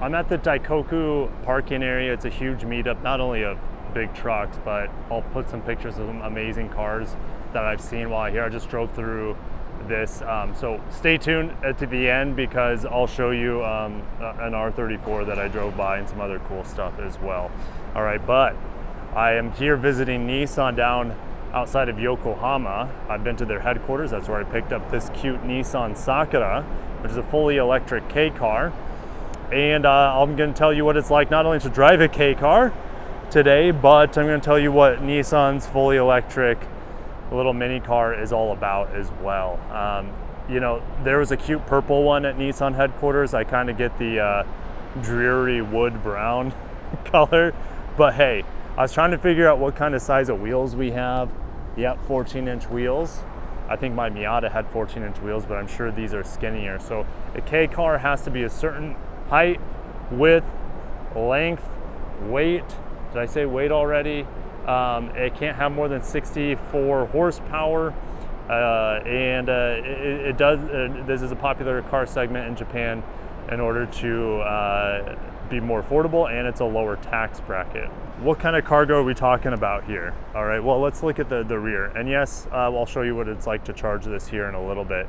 I'm at the Daikoku parking area. It's a huge meetup, not only of big trucks, but I'll put some pictures of some amazing cars that I've seen while I'm here. I just drove through this, so stay tuned to the end because I'll show you an R34 that I drove by and some other cool stuff as well. All right, but I am here visiting Nissan down outside of Yokohama. I've been to their headquarters. That's where I picked up this cute Nissan Sakura, which is a fully electric Kei car. And I'm going to tell you what it's like not only to drive a Kei car today, but I'm going to tell you what Nissan's fully electric little mini car is all about as well. You know, there was a cute purple one at Nissan headquarters. I kind of get the dreary wood brown color, but hey, I was trying to figure out what kind of size of wheels we have. Yep, 14-inch wheels. I think my Miata had 14-inch wheels, but I'm sure these are skinnier. So a Kei car has to be a certain height, width, length, weight. Did I say weight already? It can't have more than 64 horsepower. It does. This is a popular car segment in Japan in order to be more affordable, and it's a lower tax bracket. What kind of cargo are we talking about here? All right, well, let's look at the rear. And yes, I'll show you what it's like to charge this here in a little bit.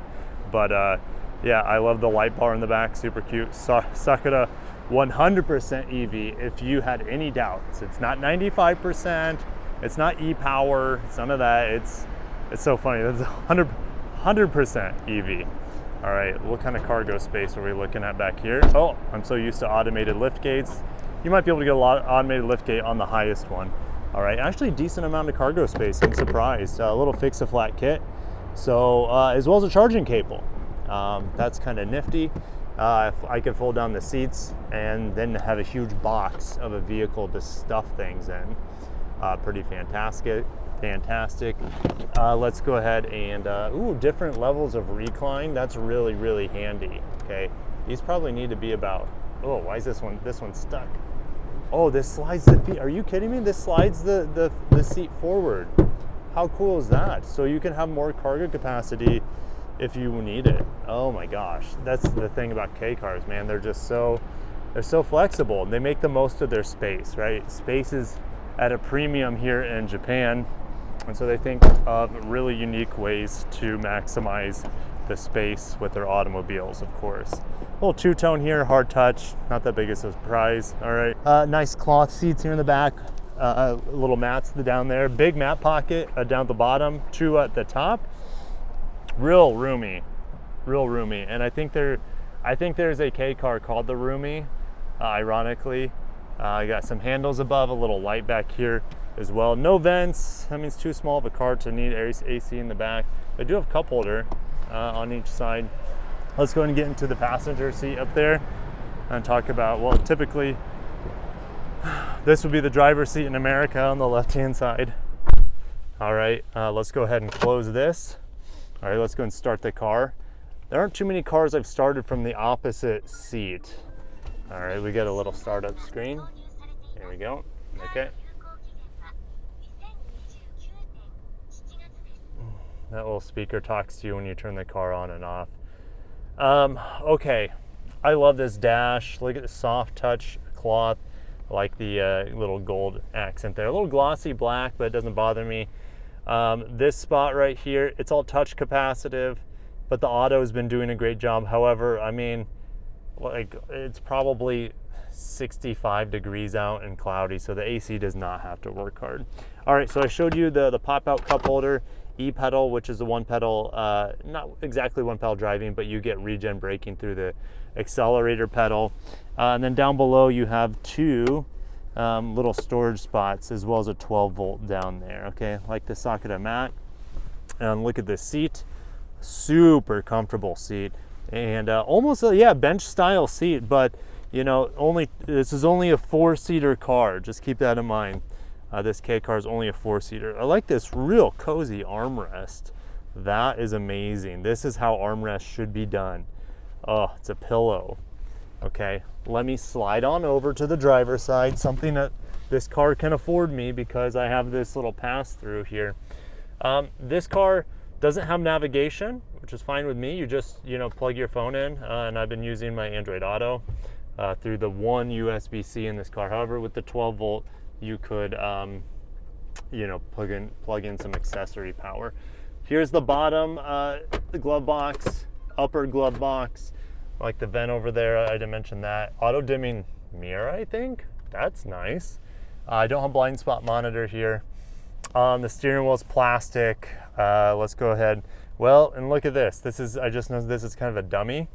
But yeah, I love the light bar in the back, super cute. Sakura 100% EV, if you had any doubts. It's not 95%, it's not e-power, it's none of that. It's so funny, that's 100% EV. All right, what kind of cargo space are we looking at back here? Oh, I'm so used to automated lift gates. You might be able to get a lot of automated lift gate on the highest one. All right, actually decent amount of cargo space, I'm surprised. A little fix-a-flat kit, so as well as a charging cable. That's kind of nifty. If I could fold down the seats and then have a huge box of a vehicle to stuff things in. Pretty fantastic. Let's go ahead and, ooh, different levels of recline. That's really, really handy, okay? These probably need to be about, oh, why is this one stuck? Oh, this slides the feet. Are you kidding me? This slides the seat forward. How cool is that? So you can have more cargo capacity if you need it. Oh my gosh, that's the thing about Kei cars, man. They're so flexible. They make the most of their space, right? Space is at a premium here in Japan, and so they think of really unique ways to maximize the space with their automobiles, of course. A little two-tone here, hard touch, not that big of a surprise. All right, nice cloth seats here in the back, little mats down there, big mat pocket down at the bottom, two at the top. Real roomy, and I think there's a Kei car called the Roomy. Ironically, I got some handles above, a little light back here as well. No vents. That means too small of a car to need AC in the back. I do have a cup holder on each side. Let's go ahead and get into the passenger seat up there and talk about, well, typically this would be the driver's seat in America on the left-hand side. All right, let's go ahead and close this. All right, let's go and start the car. There aren't too many cars I've started from the opposite seat. All right, we get a little startup screen. There we go. Okay. That little speaker talks to you when you turn the car on and off. Okay, I love this dash. Look at the soft touch cloth. I like the little gold accent there. A little glossy black, but it doesn't bother me. This spot right here, it's all touch capacitive, but the auto has been doing a great job. However, I mean, like, it's probably 65 degrees out and cloudy, so the AC does not have to work hard. All right, so I showed you the pop-out cup holder, e-pedal, which is the one pedal, not exactly one pedal driving, but you get regen braking through the accelerator pedal. And then down below you have two little storage spots, as well as a 12-volt down there, okay, like the Sakura mat. And look at this seat, super comfortable seat, and almost a bench style seat, but you know, this is only a 4-seater car. Just keep that in mind. This Kei car is only a 4-seater. I like this real cozy armrest. That is amazing. This is how armrests should be done. Oh, it's a pillow. Okay, let me slide on over to the driver's side, something that this car can afford me because I have this little pass-through here. This car doesn't have navigation, which is fine with me. You just, plug your phone in, and I've been using my Android Auto. through the one USB-C in this car. However, with the 12 volt, you could, you know, plug in some accessory power. Here's the bottom, the glove box, upper glove box, like the vent over there. I didn't mention that. Auto dimming mirror, I think. That's nice. I don't have blind spot monitor here. The steering wheel is plastic. Let's go ahead. Well, and look at this. This is, I just know this is kind of a dummy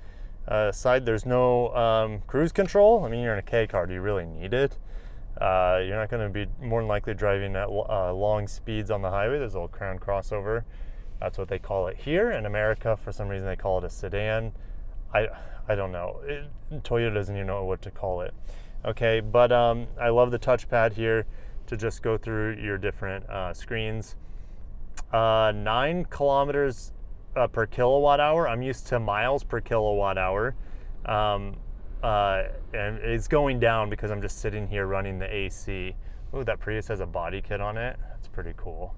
side. There's no cruise control. I mean, you're in a Kei car. Do you really need it? You're not going to be more than likely driving at long speeds on the highway. There's a little crown crossover. That's what they call it here. In America, for some reason, they call it a sedan. I don't know. Toyota doesn't even know what to call it. Okay, but I love the touchpad here to just go through your different screens. 9 kilometers per kilowatt hour. I'm used to miles per kilowatt hour. And it's going down because I'm just sitting here running the AC. Ooh, that Prius has a body kit on it. That's pretty cool.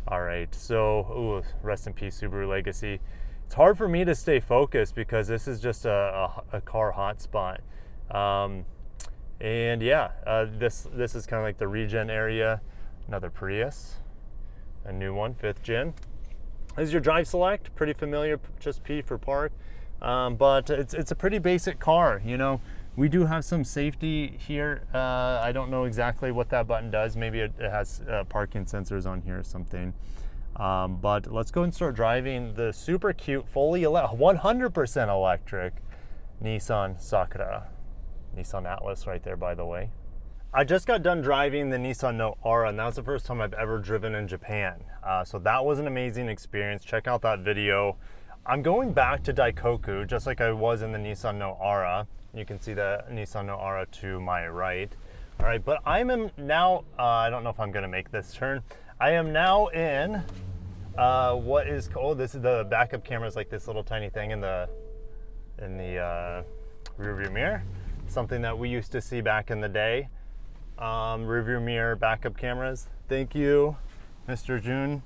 All right, so ooh, rest in peace, Subaru Legacy. It's hard for me to stay focused because this is just a car hotspot. And yeah, this is kind of like the regen area. Another Prius, a new one, 5th gen. This is your drive select, pretty familiar, just P for park. But it's a pretty basic car, you know. We do have some safety here. I don't know exactly what that button does. Maybe it has parking sensors on here or something. But let's go and start driving the super cute, fully 100% electric Nissan Sakura. Nissan Atlas right there, by the way. I just got done driving the Nissan Note Ara, and that was the first time I've ever driven in Japan. So that was an amazing experience. Check out that video. I'm going back to Daikoku, just like I was in the Nissan Note Ara. You can see the Nissan Note Ara to my right. All right, but I'm now, I don't know if I'm gonna make this turn. I am now in what is called, this is the backup camera, is like this little tiny thing in the rear view mirror. Something that we used to see back in the day. Rear view mirror backup cameras. Thank you, Mr. Jun.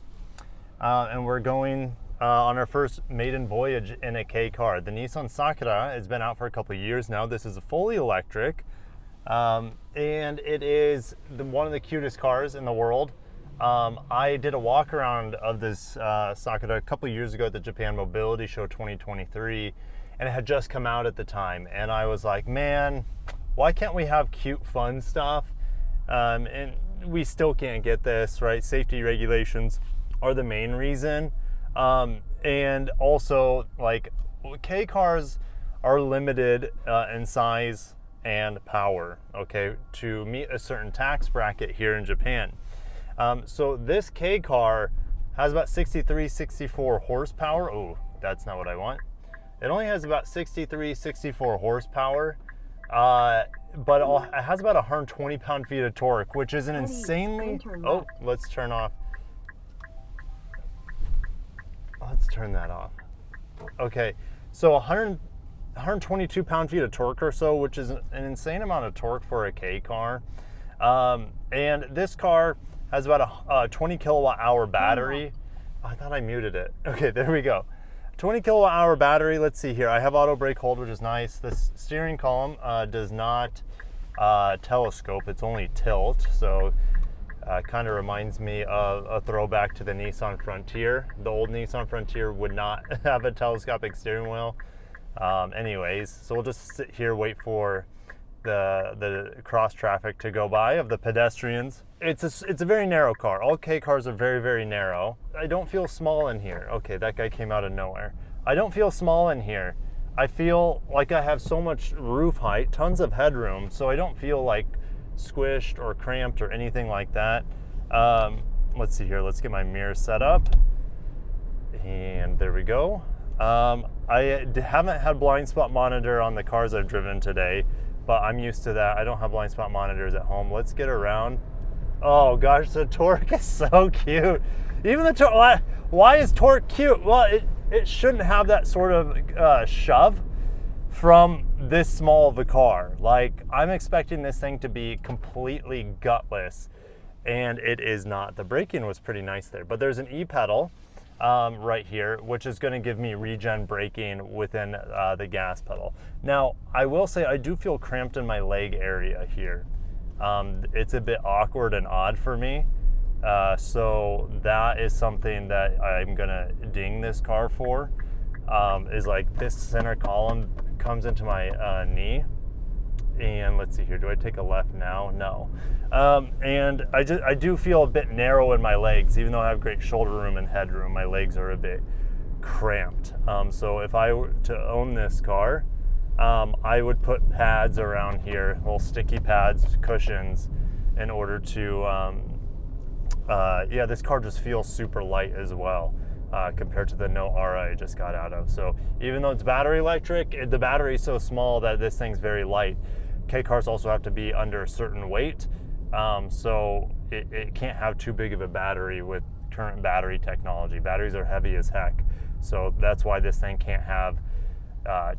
And we're going on our first maiden voyage in a Kei car. The Nissan Sakura has been out for a couple of years now. This is a fully electric, and it is one of the cutest cars in the world. I did a walk around of this Sakura a couple of years ago at the Japan Mobility Show 2023, and it had just come out at the time. And I was like, man, why can't we have cute, fun stuff? And we still can't get this, right? Safety regulations are the main reason. And also, like, Kei cars are limited in size and power, okay, to meet a certain tax bracket here in Japan. So this Kei car has about 64 horsepower. Oh, that's not what I want. It only has about 64 horsepower, but it has about 120 pound-feet of torque, which is an insanely... Oh, let's turn off. Let's turn that off. Okay, so 122 pound-feet of torque or so, which is an insane amount of torque for a Kei car. And this car has about a 20 kilowatt hour battery. Oh, I thought I muted it. Okay, there we go. 20 kilowatt hour battery. Let's see here. I have auto brake hold, which is nice. This steering column does not telescope. It's only tilt. So kind of reminds me of a throwback to the Nissan Frontier. The old Nissan Frontier would not have a telescopic steering wheel. Anyways, so we'll just sit here, wait for the cross traffic to go by of the pedestrians. It's a very narrow car. All Kei cars are very, very narrow. I don't feel small in here. Okay, that guy came out of nowhere. I don't feel small in here. I feel like I have so much roof height, tons of headroom, so I don't feel like squished or cramped or anything like that. Let's see here. Let's get my mirror set up. And there we go. I haven't had blind spot monitor on the cars I've driven today, but I'm used to that. I don't have blind spot monitors at home. Let's get around. Oh gosh, the torque is so cute. Even the torque, why is torque cute? Well, it shouldn't have that sort of shove from this small of a car. Like, I'm expecting this thing to be completely gutless, and it is not. The braking was pretty nice there, but there's an e-pedal. right here, which is going to give me regen braking within the gas pedal. Now, I will say I do feel cramped in my leg area here. It's a bit awkward and odd for me. So that is something that I'm going to ding this car for, is like this center column comes into my knee. And let's see here, do I take a left now? No. And I do feel a bit narrow in my legs, even though I have great shoulder room and headroom, my legs are a bit cramped. So if I were to own this car, I would put pads around here, little sticky pads, cushions, in order to, yeah, this car just feels super light as well. Compared to the No Ara I just got out of. So even though it's battery electric, the battery is so small that this thing's very light. Kei cars also have to be under a certain weight, so it can't have too big of a battery with current battery technology. Batteries are heavy as heck, so that's why this thing can't have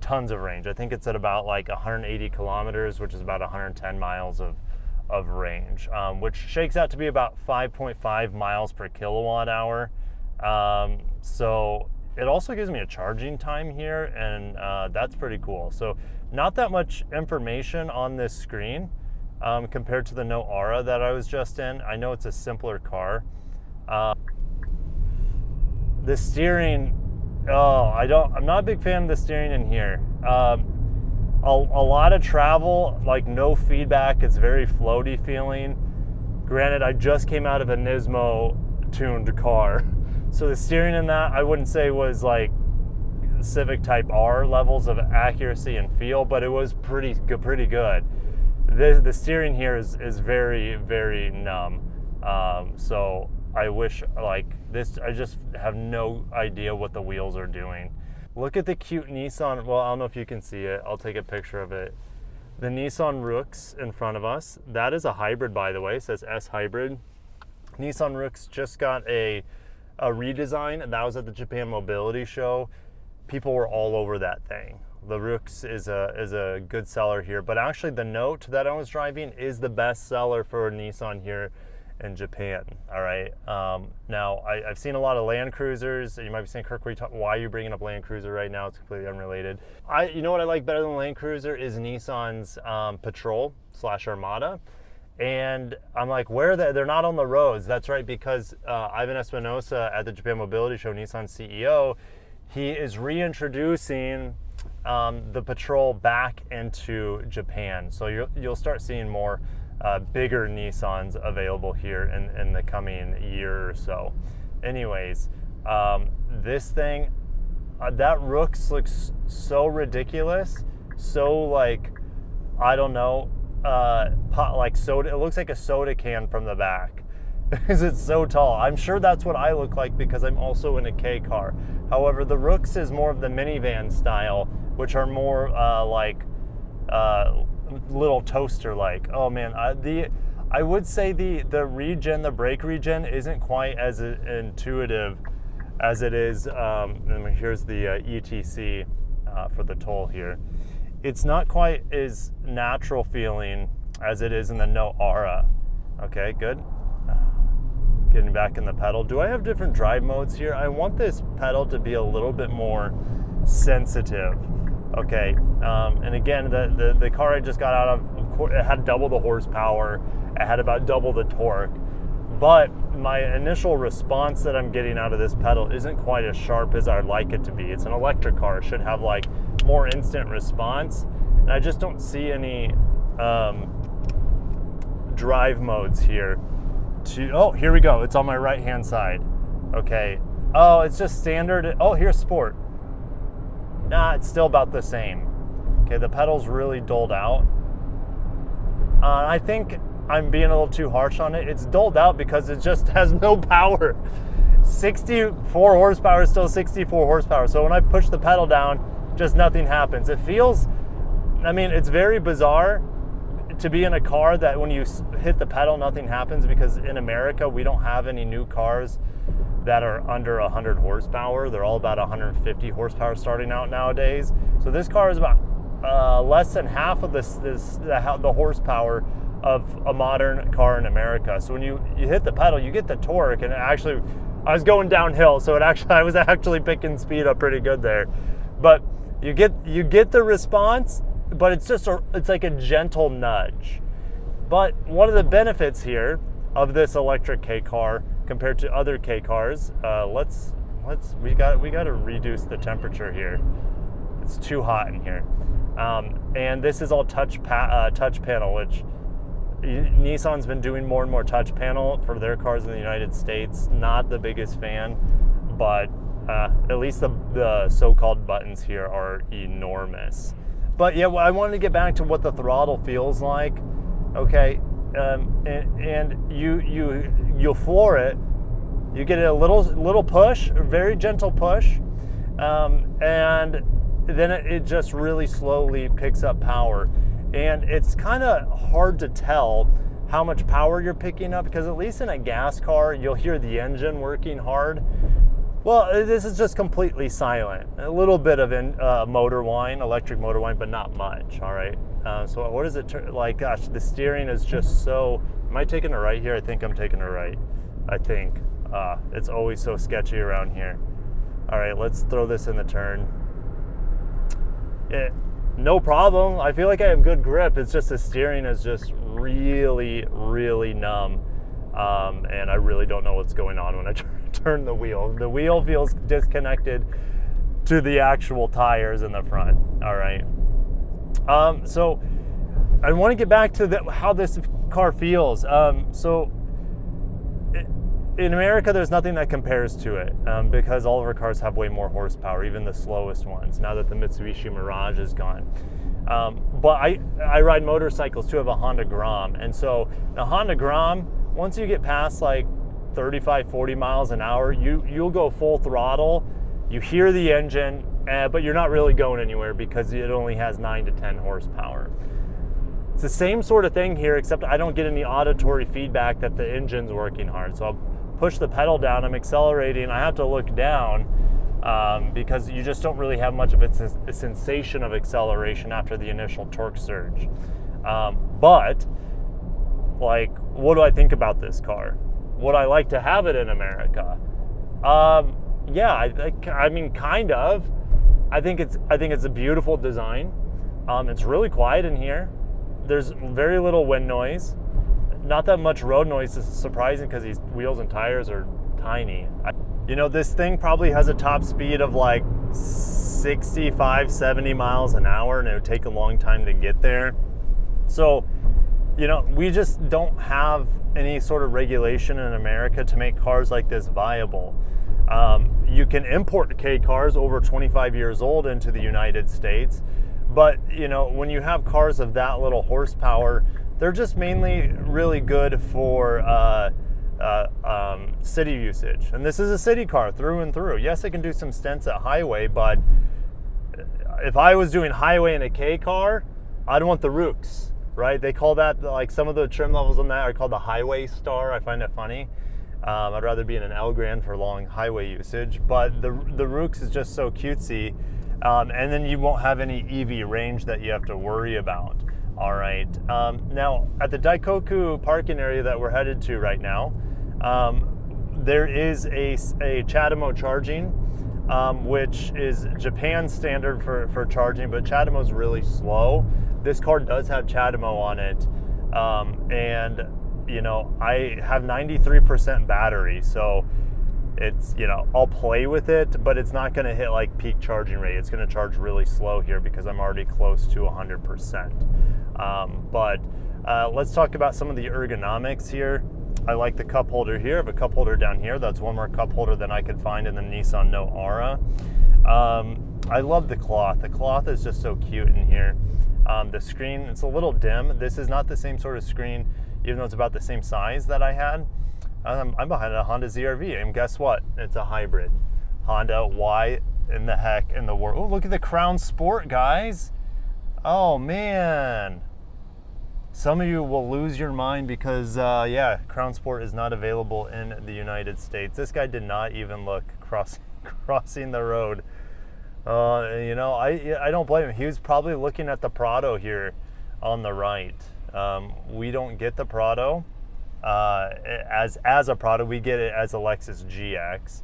tons of range. I think it's at about like 180 kilometers, which is about 110 miles of range, which shakes out to be about 5.5 miles per kilowatt hour. So it also gives me a charging time here, and that's pretty cool. So not that much information on this screen compared to the No Ara that I was just in. I know it's a simpler car. The steering, I'm not a big fan of the steering in here. A lot of travel, like no feedback. It's very floaty feeling. Granted, I just came out of a Nismo tuned car. So the steering in that, I wouldn't say was like Civic Type R levels of accuracy and feel, but it was pretty good. The steering here is very, very numb. So I wish like this, I just have no idea what the wheels are doing. Look at the cute Nissan, well, I don't know if you can see it. I'll take a picture of it. The Nissan Rooks in front of us. That is a hybrid, by the way. It says S hybrid. Nissan Rooks just got a redesign, and that was at the Japan Mobility Show. People were all over that thing. The Rooks is a good seller here, but actually the Note that I was driving is the best seller for Nissan here in Japan. All right. Now I've seen a lot of Land Cruisers. You might be saying, Kirk, why are you bringing up Land Cruiser right now? It's completely unrelated. You know what I like better than Land Cruiser is Nissan's Patrol / Armada. And I'm like, where are they? They're not on the roads. That's right, because Ivan Espinosa at the Japan Mobility Show, Nissan CEO, he is reintroducing the Patrol back into Japan. So you'll start seeing more bigger Nissans available here in the coming year or so. Anyways, this thing, that Rooks looks so ridiculous. So like, I don't know, like soda. It looks like a soda can from the back because it's so tall. I'm sure that's what I look like because I'm also in a Kei car. However, the Rooks is more of the minivan style, which are more like little toaster like. Oh man, I would say the brake regen isn't quite as intuitive as it is. And here's the ETC for the toll here. It's not quite as natural feeling as it is in the No Ara. Okay, good. Getting back in the pedal. Do I have different drive modes here? I want this pedal to be a little bit more sensitive. Okay, and again, the car I just got out of course, it had double the horsepower. It had about double the torque. But my initial response that I'm getting out of this pedal isn't quite as sharp as I'd like it to be. It's an electric car. It should have like more instant response. And I just don't see any drive modes here. Oh, here we go. It's on my right-hand side. Okay. Oh, it's just standard. Oh, here's sport. Nah, it's still about the same. Okay, the pedal's really dulled out. I think I'm being a little too harsh on it. It's dulled out because it just has no power. 64 horsepower is still 64 horsepower. So when I push the pedal down, just nothing happens. It feels, I mean, it's very bizarre to be in a car that when you hit the pedal, nothing happens, because in America, we don't have any new cars that are under 100 horsepower. They're all about 150 horsepower starting out nowadays. So this car is about less than half of the horsepower of a modern car in America. So when you hit the pedal, you get the torque, and it actually I was going downhill, so I was actually picking speed up pretty good there. But you get the response, but it's like a gentle nudge. But one of the benefits here of this electric Kei car compared to other Kei cars, we got to reduce the temperature here. It's too hot in here. And this is all touch panel, which Nissan's been doing more and more touch panel for their cars in the United States. Not the biggest fan, but at least the so-called buttons here are enormous. But yeah, I wanted to get back to what the throttle feels like. Okay, and you'll floor it. You get a little push, a very gentle push, and then it just really slowly picks up power. And it's kind of hard to tell how much power you're picking up, because at least in a gas car, you'll hear the engine working hard. Well, this is just completely silent. A little bit of motor whine, electric motor whine, but not much, all right? So what is it like? Gosh, the steering is just so... Am I taking a right here? I think I'm taking a right. I think. It's always so sketchy around here. All right, let's throw this in the turn. No problem. I feel like I have good grip. It's just the steering is just really, really numb. And I really don't know what's going on when I turn the wheel. The wheel feels disconnected to the actual tires in the front. All right. So I want to get back to how this car feels. So in America, there's nothing that compares to it because all of our cars have way more horsepower, even the slowest ones, now that the Mitsubishi Mirage is gone. But I ride motorcycles too. I have a Honda Grom. And so the Honda Grom, once you get past like 35, 40 miles an hour, you'll go full throttle. You hear the engine, but you're not really going anywhere because it only has 9 to 10 horsepower. It's the same sort of thing here, except I don't get any auditory feedback that the engine's working hard. So I'll push the pedal down, I'm accelerating, I have to look down because you just don't really have much of a sensation of acceleration after the initial torque surge. But, like, what do I think about this car? Would I like to have it in America? Yeah, I mean, kind of. I think it's a beautiful design. It's really quiet in here. There's very little wind noise. Not that much road noise. Is surprising because these wheels and tires are tiny. You know, this thing probably has a top speed of like 65, 70 miles an hour, and it would take a long time to get there. So, you know, we just don't have any sort of regulation in America to make cars like this viable. You can import Kei cars over 25 years old into the United States, but, you know, when you have cars of that little horsepower, they're just mainly really good for city usage. And this is a city car through and through. Yes, it can do some stints at highway, but if I was doing highway in a Kei car, I'd want the Rooks, right? They call that, like, some of the trim levels on that are called the Highway Star. I find it funny. I'd rather be in an L Grand for long highway usage, but the Rooks is just so cutesy. And then you won't have any EV range that you have to worry about. All right. Now, at the Daikoku parking area that we're headed to right now, there is a CHAdeMO charging, which is Japan's standard for charging, but CHAdeMO's really slow. This car does have CHAdeMO on it, and, you know, I have 93% battery, so it's, you know, I'll play with it, but it's not going to hit like peak charging rate. It's going to charge really slow here because I'm already close to 100%. But let's talk about some of the ergonomics here. I like the cup holder here. I have a cup holder down here. That's one more cup holder than I could find in the Nissan No Ara. I love the cloth. The cloth is just so cute in here. The screen, it's a little dim. This is not the same sort of screen, even though it's about the same size that I had. I'm behind a Honda ZR-V, and guess what? It's a hybrid. Honda, why in the heck in the world? Oh, look at the Crown Sport, guys. Oh, man. Some of you will lose your mind because, yeah, Crown Sport is not available in the United States. This guy did not even look crossing the road. You know, I don't blame him. He was probably looking at the Prado here on the right. We don't get the Prado. as a product. We get it as a Lexus GX,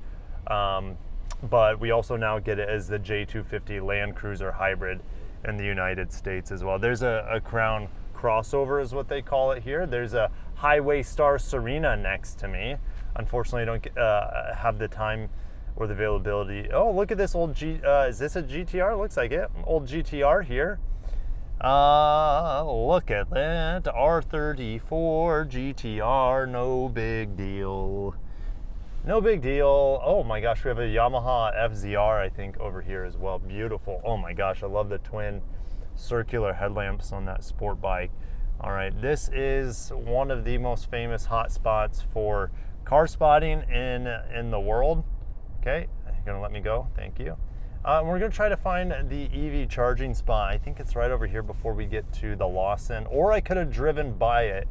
but we also now get it as the J250 Land Cruiser Hybrid in the United States as well. There's a Crown crossover is what they call it here. There's a Highway Star Serena next to me. Unfortunately, I don't have the time or the availability. Oh, look at this old is this a GTR? Looks like it. Old GTR here. Look at that. R34 GTR. No big deal. No big deal. Oh my gosh, we have a Yamaha FZR, I think, over here as well. Beautiful. Oh my gosh, I love the twin circular headlamps on that sport bike. All right, this is one of the most famous hot spots for car spotting in the world. Okay, you're gonna let me go? Thank you. We're gonna try to find the EV charging spot. I think it's right over here before we get to the Lawson, or I could have driven by it.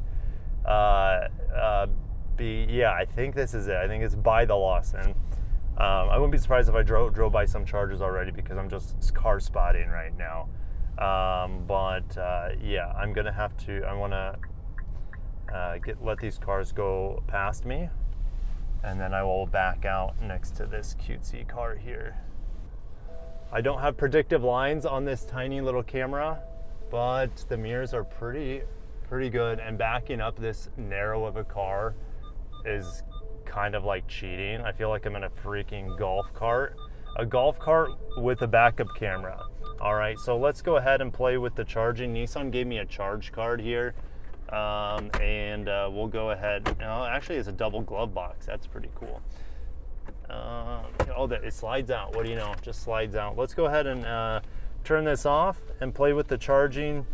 Yeah, I think this is it. I think it's by the Lawson. I wouldn't be surprised if I drove by some chargers already because I'm just car spotting right now. Yeah, I'm gonna have to. I want to let these cars go past me, and then I will back out next to this cutesy car here. I don't have predictive lines on this tiny little camera, but the mirrors are pretty good, and backing up this narrow of a car is kind of like cheating. I feel like I'm in a freaking golf cart. A golf cart with a backup camera. All right, so let's go ahead and play with the charging. Nissan gave me a charge card here, and we'll go ahead. Oh, actually, it's a double glove box. That's pretty cool. Oh, it slides out. What do you know? Just slides out. Let's go ahead and turn this off and play with the charging.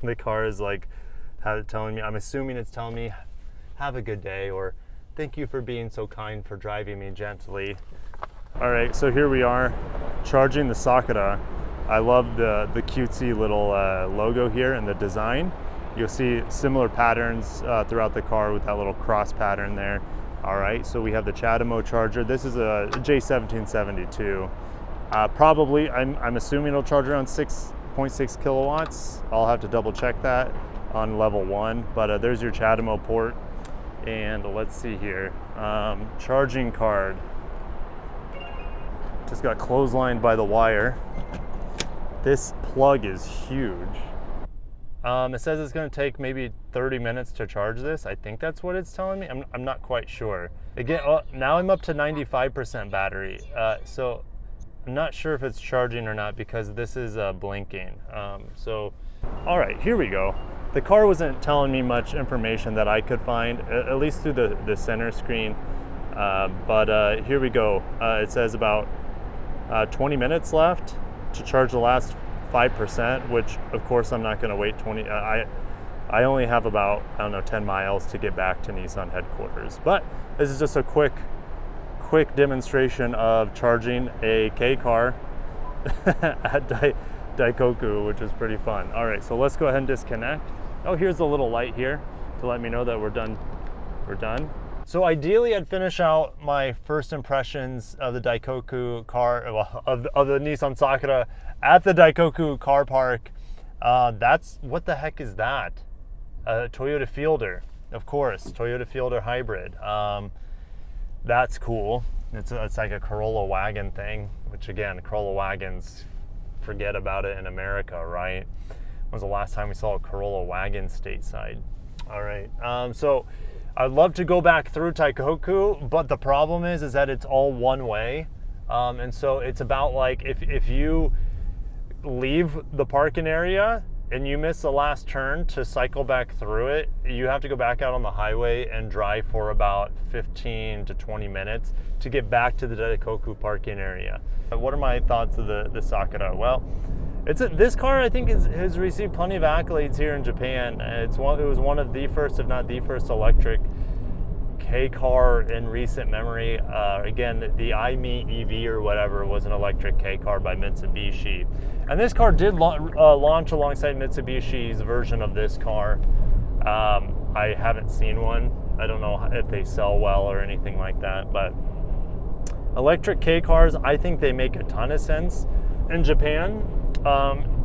The car is like telling me, I'm assuming it's telling me, have a good day, or thank you for being so kind for driving me gently. All right, so here we are charging the Sakura. I love the cutesy little logo here and the design. You'll see similar patterns throughout the car with that little cross pattern there. All right, so we have the CHAdeMO charger. This is a J1772. Probably, I'm assuming it'll charge around 6.6 kilowatts. I'll have to double check that on level 1, but there's your CHAdeMO port. And let's see here, charging card. Just got clotheslined by the wire. This plug is huge. It says it's gonna take maybe 30 minutes to charge this. I think that's what it's telling me. I'm not quite sure. Again, now I'm up to 95% battery. So I'm not sure if it's charging or not because this is blinking. All right, here we go. The car wasn't telling me much information that I could find, at least through the center screen. But here we go. It says about 20 minutes left to charge the last 5%, which of course I'm not going to wait 20. I only have about, I don't know, 10 miles to get back to Nissan headquarters. But this is just a quick demonstration of charging a Kei car at Daikoku, which is pretty fun. All right, so let's go ahead and disconnect. Oh, here's a little light here to let me know that we're done. We're done. So ideally, I'd finish out my first impressions of the Daikoku car, well, of the Nissan Sakura at the Daikoku car park. That's, what the heck is that? Toyota Fielder, of course, Toyota Fielder hybrid. That's cool. It's like a Corolla wagon thing, which again, Corolla wagons, forget about it in America, right? When was the last time we saw a Corolla wagon stateside? All right, so I'd love to go back through Daikoku, but the problem is that it's all one way. And so it's about like, if you leave the parking area and you miss the last turn to cycle back through it, you have to go back out on the highway and drive for about 15 to 20 minutes to get back to the Daikoku parking area. What are my thoughts of the Sakura? Well, this car I think has received plenty of accolades here in Japan. It was one of the first, if not the first, electric Kei car in recent memory. Again, the iMe EV or whatever was an electric Kei car by Mitsubishi. And this car did launch alongside Mitsubishi's version of this car. I haven't seen one. I don't know if they sell well or anything like that, but electric Kei cars, I think they make a ton of sense in Japan.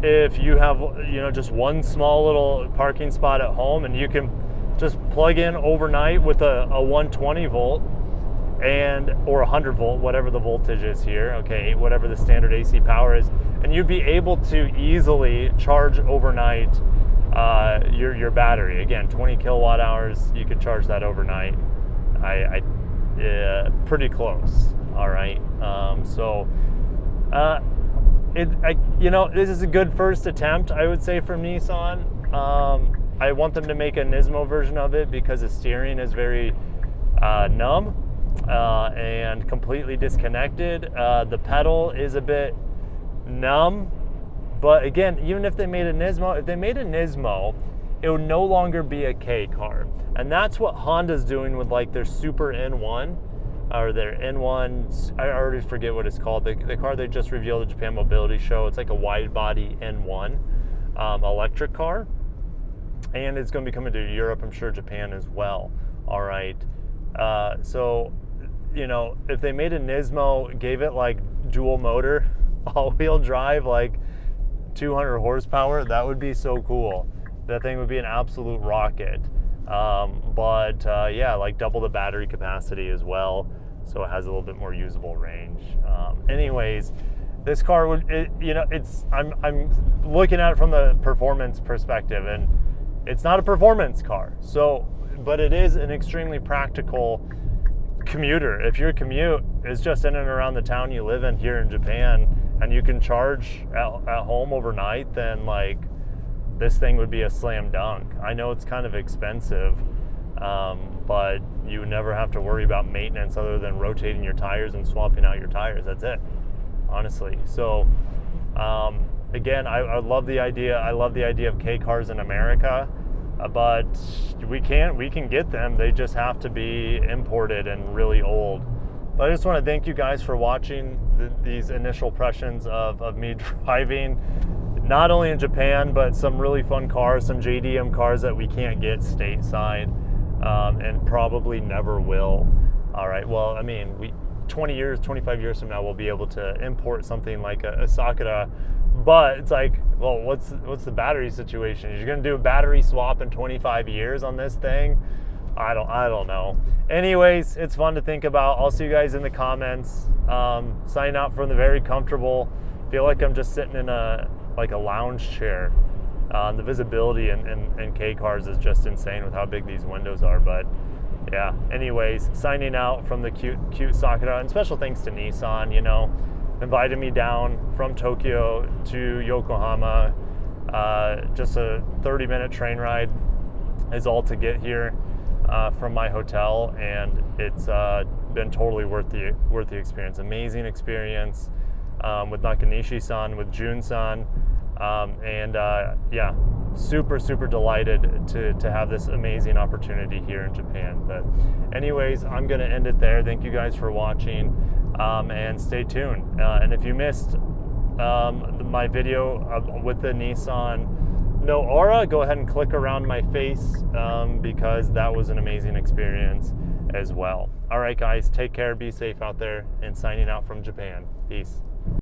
if you have, you know, just one small little parking spot at home and you can just plug in overnight with a 120 volt or 100 volt, whatever the voltage is here, okay, whatever the standard AC power is, and you'd be able to easily charge overnight your battery. Again, 20 kilowatt hours, you could charge that overnight. Pretty close. All right. You know, this is a good first attempt, I would say, from Nissan. I want them to make a Nismo version of it because the steering is very numb and completely disconnected. The pedal is a bit numb, but again, even if they made a Nismo, it would no longer be a Kei car. And that's what Honda's doing with like their Super N1 or their N1, I already forget what it's called. The car they just revealed at Japan Mobility Show, it's like a wide body N1 electric car. And it's going to be coming to Europe, I'm sure Japan as well. All right. So, you know, if they made a Nismo, gave it like dual motor, all-wheel drive, like 200 horsepower, that would be so cool. That thing would be an absolute rocket. Yeah, like double the battery capacity as well, so it has a little bit more usable range. Anyways, this car would, I'm looking at it from the performance perspective, and it's not a performance car. So, but it is an extremely practical commuter. If your commute is just in and around the town you live in here in Japan, and you can charge at home overnight, then like this thing would be a slam dunk. I know it's kind of expensive, but you would never have to worry about maintenance other than rotating your tires and swapping out your tires. That's it, honestly. So again, I love the idea. I love the idea of Kei cars in America, but we can get them. They just have to be imported and really old. But I just want to thank you guys for watching these initial impressions of me driving, not only in Japan, but some really fun cars, some JDM cars that we can't get stateside, and probably never will. All right, well, I mean, 20 years, 25 years from now, we'll be able to import something like a Sakura, but it's like, well, what's the battery situation? You're gonna do a battery swap in 25 years on this thing? I don't know. Anyways, it's fun to think about. I'll see you guys in the comments. Signing out from the very comfortable. Feel like I'm just sitting in a lounge chair. The visibility in Kei cars is just insane with how big these windows are. But yeah, anyways, signing out from the cute Sakura, and special thanks to Nissan, you know, invited me down from Tokyo to Yokohama. Just a 30-minute train ride is all to get here from my hotel, and it's been totally worth the experience. Amazing experience with Nakanishi-san, with Jun-san, and yeah, super delighted to have this amazing opportunity here in Japan. But anyways, I'm gonna end it there. Thank you guys for watching, and stay tuned. And if you missed my video with the Nissan No Aura, go ahead and click around my face, because that was an amazing experience as well. All right, guys, take care, be safe out there, and signing out from Japan. Peace.